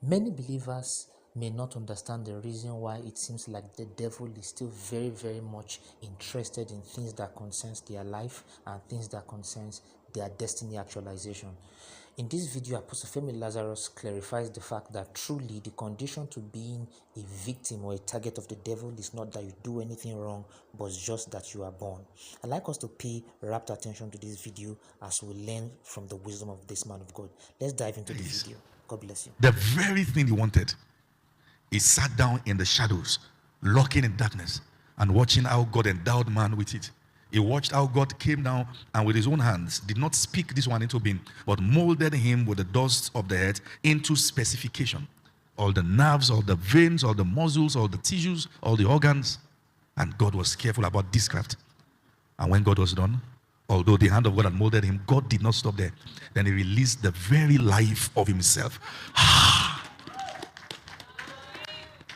Many believers may not understand the reason why it seems like the devil is still very, very much interested in things that concerns their life and things that concerns their destiny actualization. In this video, Apostle Femi Lazarus clarifies the fact that truly the condition to being a victim or a target of the devil is not that you do anything wrong, but just that you are born. I'd like us to pay rapt attention to this video as we learn from the wisdom of this man of God. Let's dive into the video. God bless you. The very thing he wanted, he sat down in the shadows, lurking in darkness, and watching how God endowed man with it. He watched how God came down and with his own hands did not speak this one into being, but molded him with the dust of the earth into specification. All the nerves, all the veins, all the muscles, all the tissues, all the organs. And God was careful about this craft. And when God was done, although the hand of God had molded him, God did not stop there. Then he released the very life of himself.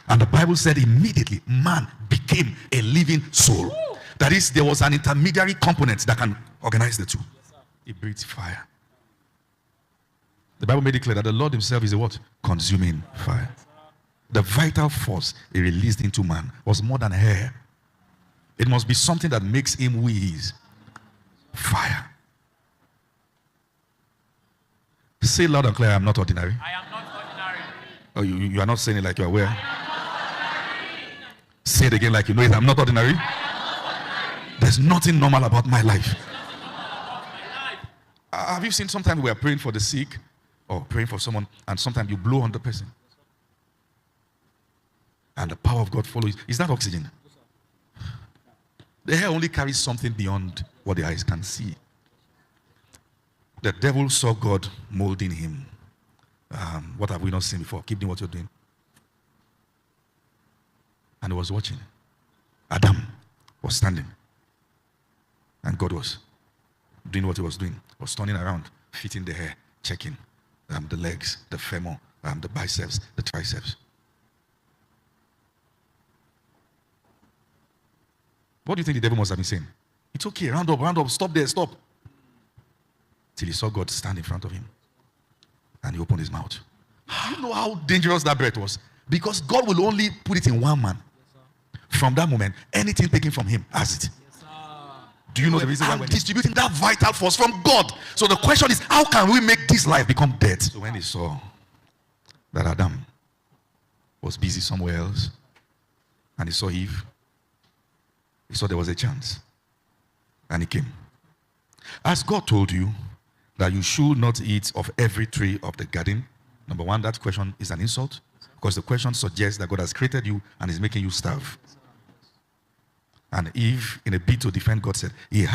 And the Bible said immediately man became a living soul. That is, there was an intermediary component that can organize the two. He breathed fire. The Bible made it clear that the Lord himself is a what? Consuming fire. The vital force he released into man was more than air. It must be something that makes him who he is. Fire. Say loud and clear, I am not ordinary. I am not ordinary. Oh, you are not saying it like you are aware. Say it again like you know it. I'm not ordinary. There's nothing normal about my life. Have you seen sometimes we are praying for the sick or praying for someone and sometimes you blow on the person and the power of God follows? Is that oxygen? The hair only carries something beyond what the eyes can see. The devil saw God molding him. What have we not seen before? Keep doing what you're doing. And he was watching. Adam was standing. And God was doing what he was doing. Was turning around, fitting the hair, checking the legs, the femur, the biceps, the triceps. What do you think the devil must have been saying? It's okay, round up, stop there, stop. Till he saw God stand in front of him. And he opened his mouth. Do you know how dangerous that breath was? Because God will only put it in one man. From that moment, anything taken from him has it. Do you know the reason why we're distributing that vital force from God? So the question is, how can we make this life become dead? So when he saw that Adam was busy somewhere else, and he saw Eve, he saw there was a chance. And he came. As God told you that you should not eat of every tree of the garden, number one, that question is an insult. Because the question suggests that God has created you and is making you starve. And Eve, in a bid to defend God, said, he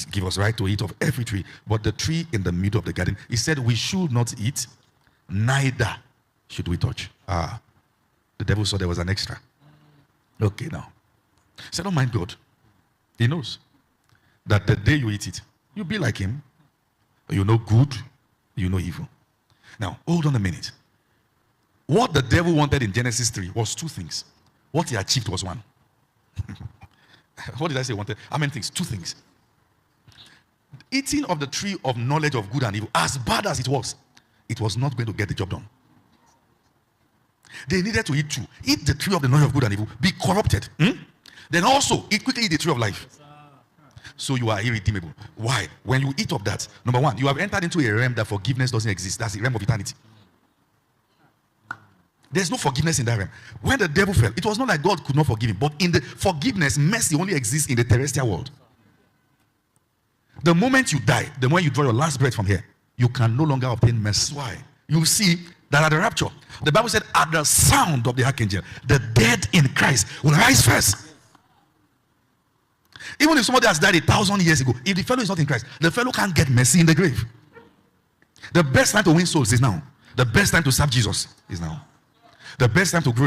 gave us right to eat of every tree, but the tree in the middle of the garden, he said we should not eat, neither should we touch. The devil saw there was an extra. Okay, now. He said, don't mind God. He knows that the day you eat it, you'll be like him. You know good, you know evil. Now, hold on a minute. What the devil wanted in Genesis 3 was two things. What he achieved was one. What did I say wanted? How many things? Two things. Eating of the tree of knowledge of good and evil, as bad as it was not going to get the job done. They needed to eat two. Eat the tree of the knowledge of good and evil, be corrupted. Then also, quickly eat the tree of life. So you are irredeemable. Why? When you eat of that, number one, you have entered into a realm that forgiveness doesn't exist. That's the realm of eternity. There's no forgiveness in that realm. When the devil fell, it was not like God could not forgive him. But in the forgiveness, mercy only exists in the terrestrial world. The moment you die, the moment you draw your last breath from here, you can no longer obtain mercy. Why? You see that at the rapture, the Bible said, at the sound of the archangel, the dead in Christ will rise first. Even if somebody has died 1,000 years ago, if the fellow is not in Christ, the fellow can't get mercy in the grave. The best time to win souls is now. The best time to serve Jesus is now. The best time to grow